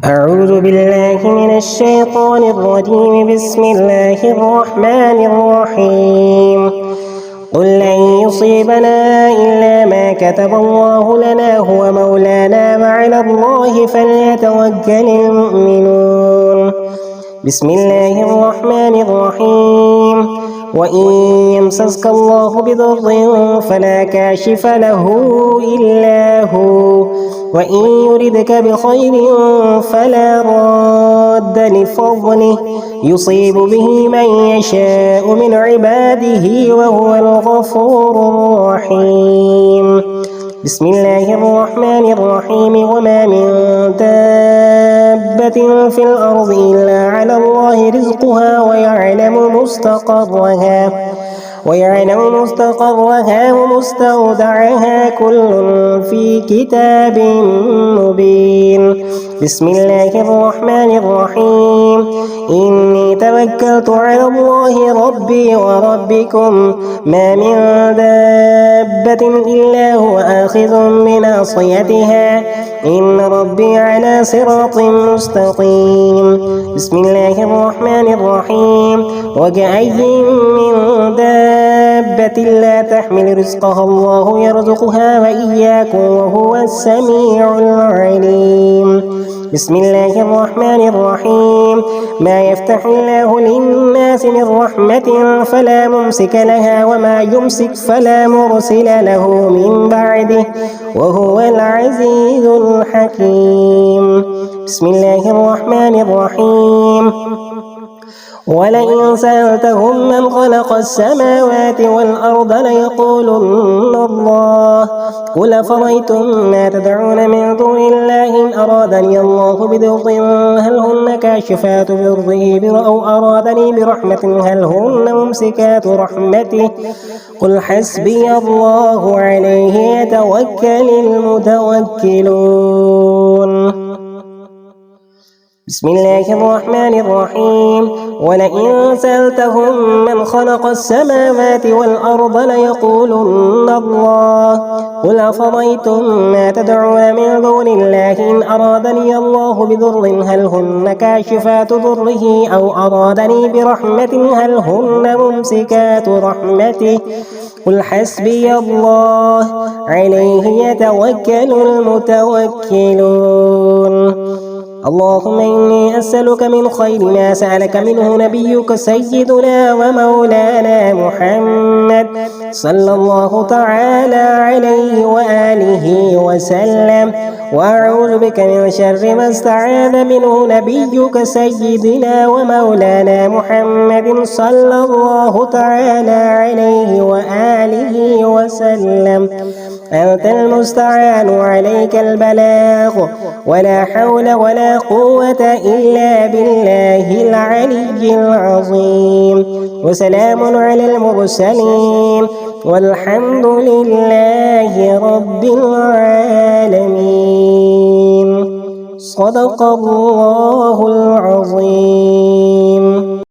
أعوذ بالله من الشيطان الرجيم. بسم الله الرحمن الرحيم. قل لن يصيبنا إلا ما كتب الله لنا هو مولانا وعلى الله فليتوكل المؤمنون. بسم الله الرحمن الرحيم. وإن يمسسك الله بضر فلا كاشف له إلا هو، وإن يردك بخير فلا راد لفضله يصيب به من يشاء من عباده وهو الغفور الرحيم. بسم الله الرحمن الرحيم. وما من دابة في الأرض إلا على الله رزقها ويعلم مستقرها ومستودعها كل في كتاب مبين. بسم الله الرحمن الرحيم. إني توكلت على الله ربي وربكم ما من دابة إلا هو آخذ بناصيتها إن ربي على صراط مستقيم. بسم الله الرحمن الرحيم. وكأي من دابة لا تحمل رزقها الله يرزقها وإياكم وهو السميع العليم. بسم الله الرحمن الرحيم. ما يفتح الله للناس من رحمة فلا ممسك لها وما يمسك فلا مرسل له من بعده وهو العزيز الحكيم. بسم الله الرحمن الرحيم. ولئن سألتهم من خلق السماوات والأرض ليقولن الله قل أفرأيتم ما تدعون من دون الله إن أرادني الله بضر هل هن كاشفات ضره أو أرادني برحمة هل هن ممسكات رحمته قل حسبي الله عليه يتوكل المتوكلون. بسم الله الرحمن الرحيم. ولئن سألتهم من خلق السماوات والأرض ليقولن الله قل أفرأيتم ما تدعون من دون الله إن أرادني الله بضر هل هن كاشفات ضره أو أرادني برحمة هل هن ممسكات رحمته قل حسبي الله عليه يتوكل المتوكلون. اللهم إني أسألك من خير ما سألك منه نبيك سيدنا ومولانا محمد صلى الله تعالى عليه وآله وسلم، وأعوذ بك من شر ما استعاذ منه نبيك سيدنا ومولانا محمد صلى الله تعالى عليه وآله وسلم. أنت المستعان وعليك البلاغ ولا حول ولا قوة إلا بالله العلي العظيم. وسلام على المرسلين والحمد لله رب العالمين. صدق الله العظيم.